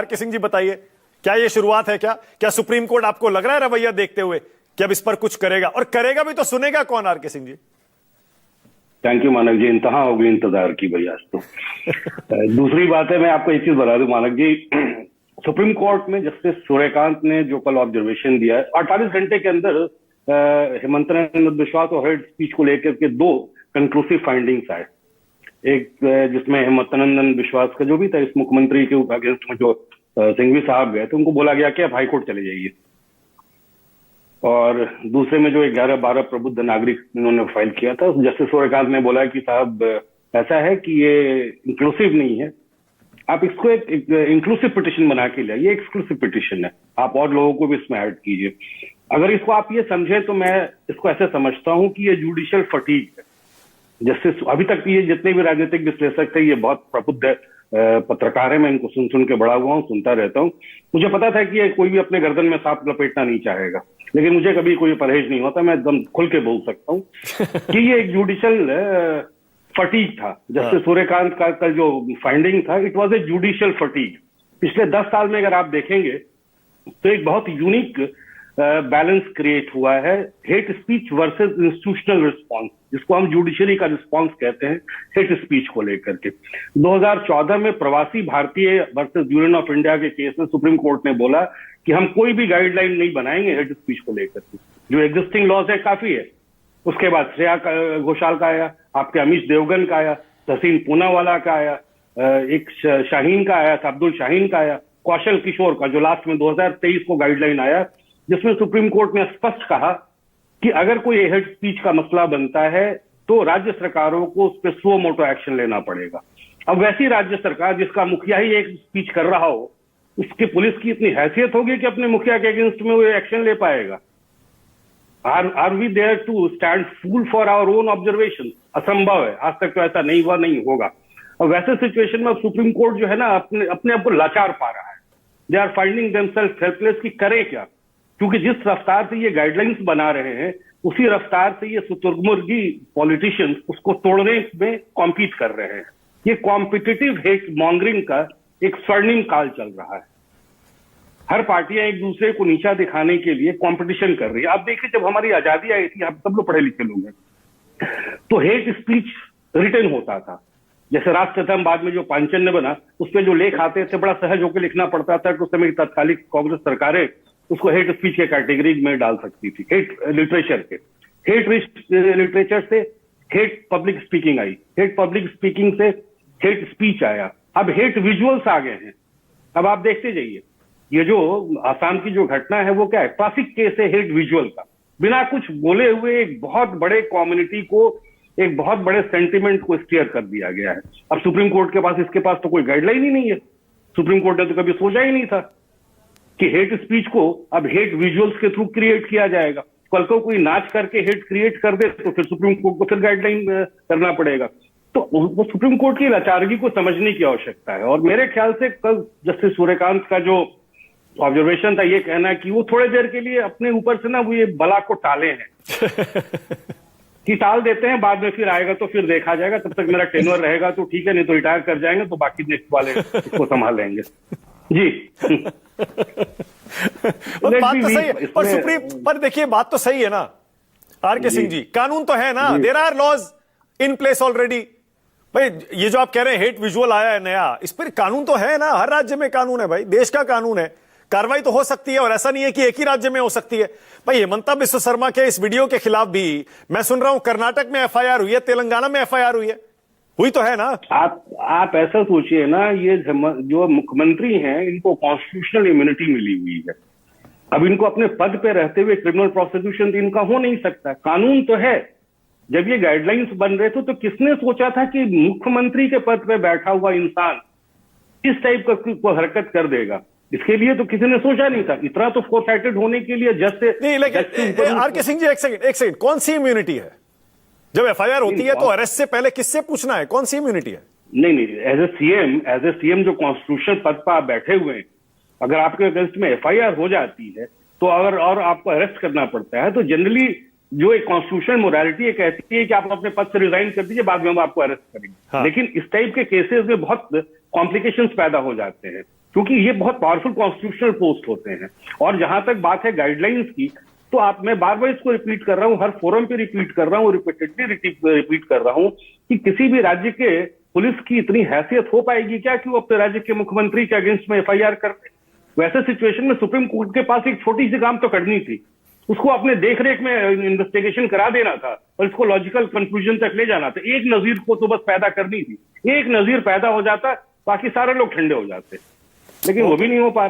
R K. Singh जी बताइए, क्या ये शुरुआत है? क्या सुप्रीम कोर्ट आपको लग रहा है रवैया देखते हुए कि अब इस पर कुछ करेगा, और करेगा भी तो सुनेगा कौन आर.के. सिंह जी? थैंक यू मानक जी, इंतहा हो गई इंतजार की भाई आज तो। दूसरी बात है, मैं आपको एक चीज बता दूं मानक जी, सुप्रीम कोर्ट में जस्टिस सूर्यकांत ने जो कल ऑब्जर्वेशन दिया है, 48 घंटे के अंदर हेमंत नंदन बिश्वास और हेड स्पीच को लेकर के 2 कंक्लूसिव फाइंडिंग्स आए। एक जिसमें हेमंत नंदन बिश्वास का जो भी था, इस मुख्यमंत्री के अगेंस्ट में जो सिंघवी साहब गए थे, उनको बोला गया कि आप हाईकोर्ट चले जाइए। और दूसरे में जो 11-12 प्रबुद्ध नागरिक इन्होंने फाइल किया था, जस्टिस सूर्यकांत ने बोला कि साहब ऐसा है कि ये इंक्लूसिव नहीं है, आप इसको एक इंक्लूसिव पिटिशन बना के लाइए, ये एक्सक्लूसिव पिटिशन है, आप और लोगों को भी इसमें ऐड कीजिए। अगर इसको आप ये समझे तो मैं इसको ऐसे समझता हूं कि ये जुडिशियल फटीग है। जस्टिस अभी तक ये जितने भी राजनीतिक विश्लेषक थे, ये बहुत प्रबुद्ध पत्रकार है, मैं इनको सुन सुन के बड़ा हुआ हूँ, सुनता रहता हूँ। मुझे पता था कि ये कोई भी अपने गर्दन में सांप लपेटना नहीं चाहेगा, लेकिन मुझे कभी कोई परहेज नहीं होता, मैं एकदम खुल के बोल सकता हूँ कि ये एक जुडिशियल फटीग था। जस्टिस सूर्यकांत का कल जो फाइंडिंग था, it was a judicial fatigue. पिछले 10 साल में अगर आप देखेंगे तो एक बहुत यूनिक बैलेंस क्रिएट हुआ है, hate speech versus institutional response, जिसको हम जुडिशरी का रिस्पॉन्स कहते हैं हेट स्पीच को लेकर के। 2014 में प्रवासी भारतीय वर्सेस यूनियन ऑफ इंडिया के केस में सुप्रीम कोर्ट ने बोला कि हम कोई भी गाइडलाइन नहीं बनाएंगे हेट स्पीच को लेकर के, जो एग्जिस्टिंग लॉज है काफी है। उसके बाद श्रेया घोषाल का आया, आपके अमीश देवगन का आया, तहसीन पूनावाला का आया, एक शाहीन का आया था, अब्दुल शाहीन का आया, कौशल किशोर का जो लास्ट में 2023 को गाइडलाइन आया, जिसमें सुप्रीम कोर्ट ने स्पष्ट कहा कि अगर कोई हेट स्पीच का मसला बनता है तो राज्य सरकारों को उस पर सो मोटो एक्शन लेना पड़ेगा। अब वैसी राज्य सरकार जिसका मुखिया ही एक स्पीच कर रहा हो, उसकी पुलिस की इतनी हैसियत होगी कि अपने मुखिया के अगेंस्ट में वो एक्शन ले पाएगा? Are we there to stand fool for our own observation? असंभव है, आज तक तो ऐसा नहीं हुआ, नहीं होगा। और वैसे सिचुएशन में सुप्रीम कोर्ट जो है ना, अपने आप को लाचार पा रहा है। They are finding themselves helpless कि करें क्या, क्योंकि जिस रफ्तार से ये गाइडलाइंस बना रहे हैं, उसी रफ्तार से ये शुतुरमुर्गी पॉलिटिशियंस उसको तोड़ने में कॉम्पीट कर रहे हैं। ये कॉम्पिटिटिव हेट मॉन्गरिंग का एक स्वर्णिम काल चल रहा है। हर पार्टियां एक दूसरे को नीचा दिखाने के लिए कंपटीशन कर रही है। आप देखिए, जब हमारी आजादी आई थी, आप सब लोग पढ़े लिखे लोग हैं, तो हेट स्पीच रिटर्न होता था। जैसे राष्ट्रधर्म बाद में जो पांचजन्य बना, उसमें जो लेख आते थे, बड़ा सहज होकर लिखना पड़ता था कि उस समय तत्कालिक कांग्रेस सरकारें उसको हेट स्पीच के कैटेगरी में डाल सकती थी। हेट लिटरेचर के, हेट लिटरेचर से hate public speaking I, hate public speaking से हेट स्पीच आया, अब हेट विजुअल्स आ गए हैं। अब आप देखते जाइए, ये जो आसाम की जो घटना है वो क्या है, क्लासिक केस है हेट विजुअल का। बिना कुछ बोले हुए एक बहुत बड़े कम्युनिटी को, एक बहुत बड़े सेंटिमेंट को स्टीयर कर दिया गया है। अब सुप्रीम कोर्ट के पास, इसके पास तो कोई गाइडलाइन ही नहीं है। सुप्रीम कोर्ट ने तो कभी सोचा ही नहीं था कि हेट स्पीच को अब हेट विजुअल्स के थ्रू क्रिएट किया जाएगा। कल को कोई नाच करके हेट क्रिएट कर दे तो फिर सुप्रीम कोर्ट को फिर गाइडलाइन करना पड़ेगा। तो वो सुप्रीम कोर्ट की लाचारगी को समझने की आवश्यकता है। और मेरे ख्याल से कल जस्टिस सूर्यकांत का जो ऑब्जर्वेशन था, ये कहना कि वो थोड़ी देर के लिए अपने ऊपर से ना वो ये बला को टाले हैं कि टाल देते हैं, बाद में फिर आएगा तो फिर देखा जाएगा, तब तक मेरा टेन्योर रहेगा तो ठीक है, नहीं तो रिटायर कर जाएंगे तो बाकी नेक्स्ट वाले इसको संभाल लेंगे जी। बात तो सही है, पर सुप्रीम पर देखिए, बात तो सही है ना आर.के. सिंह जी, कानून तो है ना, there are laws in place already. भाई ये जो आप कह रहे हैं हेट विजुअल आया है नया, इस पर कानून तो है ना, हर राज्य में कानून है भाई, देश का कानून है, कार्रवाई तो हो सकती है। और ऐसा नहीं है कि एक ही राज्य में हो सकती है। भाई हेमंता बिस्व शर्मा के इस वीडियो के खिलाफ भी मैं सुन रहा हूं कर्नाटक में एफआईआर हुई है, तेलंगाना में एफआईआर हुई है, हुई तो है ना। आप ऐसा सोचिए ना, ये जो मुख्यमंत्री हैं, इनको कॉन्स्टिट्यूशनल इम्यूनिटी मिली हुई है। अब इनको अपने पद पे रहते हुए क्रिमिनल प्रोसिक्यूशन इनका हो नहीं सकता, कानून तो है। जब ये गाइडलाइंस बन रहे थे तो किसने सोचा था कि मुख्यमंत्री के पद पे बैठा हुआ इंसान इस टाइप का हरकत कर देगा? इसके लिए तो किसी ने सोचा नहीं था। इतना तो फोरसाइटेड होने के लिए जज से नहीं, लेकिन आर.के. सिंह जी एक सेकंड, कौन सी इम्यूनिटी है? जब एफआईआर होती है तो अरेस्ट से पहले किससे पूछना है, कौन सी इम्यूनिटी है? नहीं, एज ए सीएम जो कॉन्स्टिट्यूशनल पद पर आप बैठे हुए हैं, अगर आपके अगेंस्ट में एफआईआर हो जाती है तो अगर और आपको अरेस्ट करना पड़ता है, तो जनरली जो एक कॉन्स्टिट्यूशनल मोरालिटी ये कहती है कि आप अपने पद से रिजाइन कर दीजिए, बाद में हम आपको अरेस्ट करेंगे। हाँ। लेकिन इस टाइप के केसेस में बहुत कॉम्प्लिकेशंस पैदा हो जाते हैं। क्योंकि ये बहुत पावरफुल कॉन्स्टिट्यूशनल पोस्ट होते हैं। और जहां तक बात है गाइडलाइंस की, तो मैं बार बार इसको रिपीट कर रहा हूं, हर फोरम पे रिपीट कर रहा हूं, रिपीटेडली रिपीट कर रहा हूं कि किसी भी राज्य के पुलिस की इतनी हैसियत हो पाएगी क्या कि वो अपने राज्य के मुख्यमंत्री के अगेंस्ट में एफआईआर करते। वैसे सिचुएशन में सुप्रीम कोर्ट के पास एक छोटी सी काम तो करनी थी, उसको अपने देखरेख में इन्वेस्टिगेशन करा देना था और इसको लॉजिकल कंक्लूजन तक ले जाना था। एक नजीर को तो बस पैदा करनी थी, एक नजीर पैदा हो जाता, बाकी सारे लोग ठंडे हो जाते, लेकिन वो भी नहीं हो पा रहा।